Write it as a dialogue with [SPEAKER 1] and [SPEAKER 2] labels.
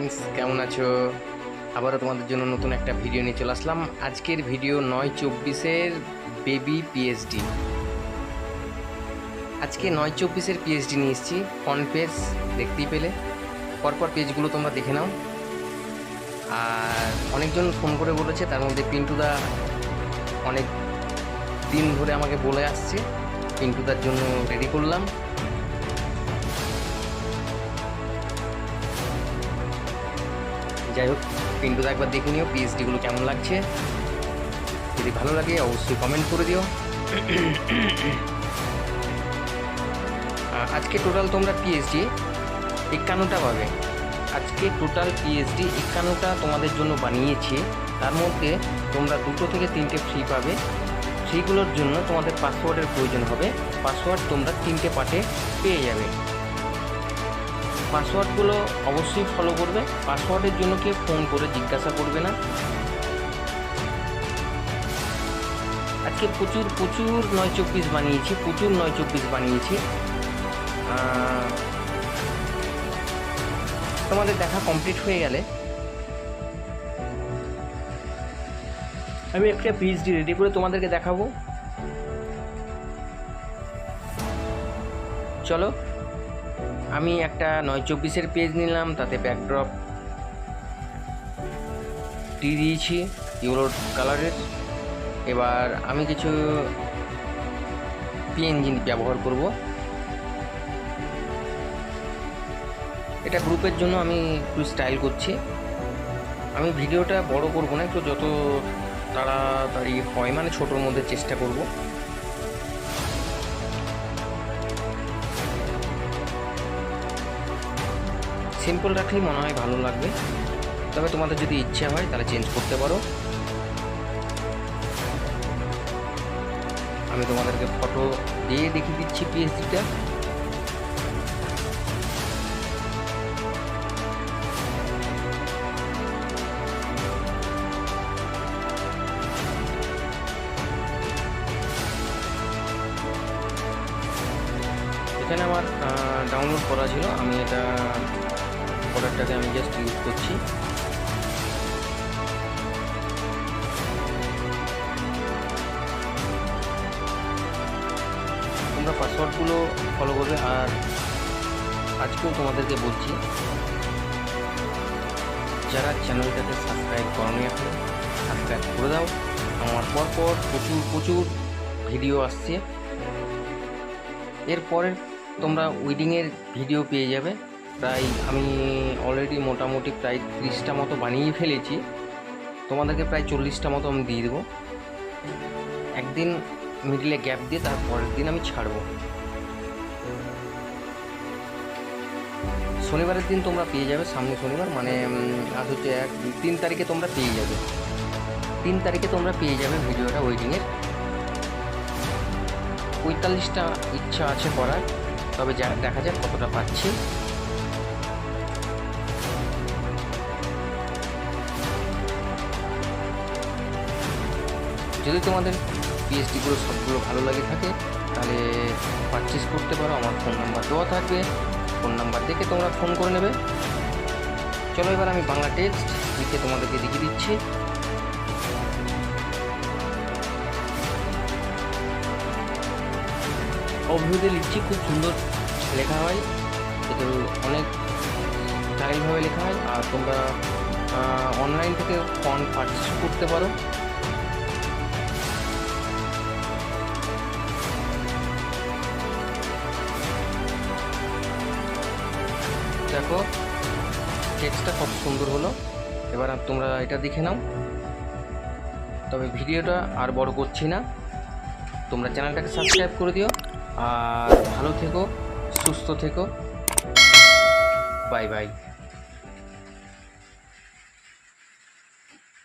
[SPEAKER 1] Friends, কেমন আছো? আবারও তোমাদের জন্য নতুন একটা ভিডিও নিয়ে চলে আসলাম। আজকের ভিডিও 9/24-এর বেবি পিএইচডি। আজকে 9/24-এর পিএইচডি নিয়ে এসেছি। ফ্রন্ট পেজ দেখতেই পেলে, পরপর পেজগুলো তোমরা দেখে নাও। আর অনেকজন ফোন করে বলেছে, তার মধ্যে পিন্টুদা অনেক দিন ধরে আমাকে বলে আসছে। পিন্টুদার জন্য রেডি করলাম। যাই হোক, পিন্টুদা একবার দেখে নিও পিএইচডিগুলো কেমন লাগছে। যদি ভালো লাগে অবশ্যই কমেন্ট করে দিও। আজকে টোটাল তোমরা পিএইচডি 51টা পাবে। আজকে টোটাল পিএইচডি 51টা তোমাদের জন্য বানিয়েছি। তার মধ্যে তোমরা 2 থেকে 3টে ফ্রি পাবে। ফ্রিগুলোর জন্য তোমাদের পাসওয়ার্ডের প্রয়োজন হবে। পাসওয়ার্ড তোমরা 3টে পার্টে পেয়ে যাবে। পাসওয়ার্ডগুলো অবশ্যই ফলো করবে। পাসওয়ার্ডের জন্য কেউ ফোন করে জিজ্ঞাসা করবে না। আজকে প্রচুর 9/24 বানিয়েছি, প্রচুর 9/24 বানিয়েছি। তোমাদের দেখা কমপ্লিট হয়ে গেলে আমি একটা পিএইচডি রেডি করে তোমাদেরকে দেখাবো। চলো, আমি একটা 9/24-এর পেজ নিলাম, তাতে ব্যাকড্রপ দিয়েছি ইয়েলো কালারের। এবার আমি কিছু পিএনজি ব্যবহার করব। এটা গ্রুপের জন্য আমি একটু স্টাইল করছি। আমি ভিডিওটা বড় করব না, একটু যত তাড়াতাড়ি হয় মানে ছোটোর মধ্যে চেষ্টা করব। সিম্পল রাখলেই মনে হয় ভালো লাগবে, তবে তোমাদের যদি ইচ্ছা হয় তাহলে চেঞ্জ করতে পারো। আমি তোমাদেরকে ফটো দিয়ে দেখিয়ে দিচ্ছি পিএইচডিটা। এখানে আমার ডাউনলোড করা ছিল, আমি এটা প্রোডাক্টটাকে আমি জাস্ট ইউজ করছি। তোমরা পাসওয়ার্ডগুলো ফলো করবে। আর আজকেও তোমাদেরকে বলছি, যারা চ্যানেলটাকে সাবস্ক্রাইব করোনি এখন সাবস্ক্রাইব করে দাও। আমার পরপর প্রচুর ভিডিও আসছে। এরপরে তোমরা ওয়েডিংয়ের ভিডিও পেয়ে যাবে। প্রায় আমি অলরেডি মোটামুটি প্রায় 30টা মতো বানিয়ে ফেলেছি। তোমাদেরকে প্রায় 40টা মতো আমি দিয়ে দেবো। একদিন মিডলে গ্যাপ দিয়ে তারপরের দিন আমি ছাড়বো। শনিবারের দিন তোমরা পেয়ে যাবে, সামনে শনিবার মানে আজ হচ্ছে 3 তারিখে তোমরা পেয়ে যাবে। 3 তারিখে তোমরা পেয়ে যাবে ভিডিওটা ওয়েডিংয়ের। 45টা ইচ্ছা আছে করার, তবে দেখা যাক কতটা পাচ্ছি। যদি তোমাদের পিএইচডিগুলো সবগুলো ভালো লাগে থাকে তাহলে পারচেস করতে পারো। আমার ফোন নাম্বার দেওয়া থাকবে, ফোন নাম্বার দেখে তোমরা ফোন করে নেবে। চলো, এবার আমি বাংলা টেক্সট লিখে তোমাদেরকে দেখিয়ে দিচ্ছি। অভিযোগে লিখছি, খুব সুন্দর লেখা হয়, কিন্তু অনেক স্টাইলভাবে লেখা হয়। আর তোমরা অনলাইন থেকে ফন্ট পারচেস করতে পারো। দেখো টেক্সটটা কত সুন্দর হলো। এবার তোমরা এটা দেখে নাও। তবে ভিডিওটা আর বড় করছি না, তোমরা চ্যানেলটাকে সাবস্ক্রাইব করে দিও। আর ভালো থেকো, সুস্থ থেকো। Bye bye.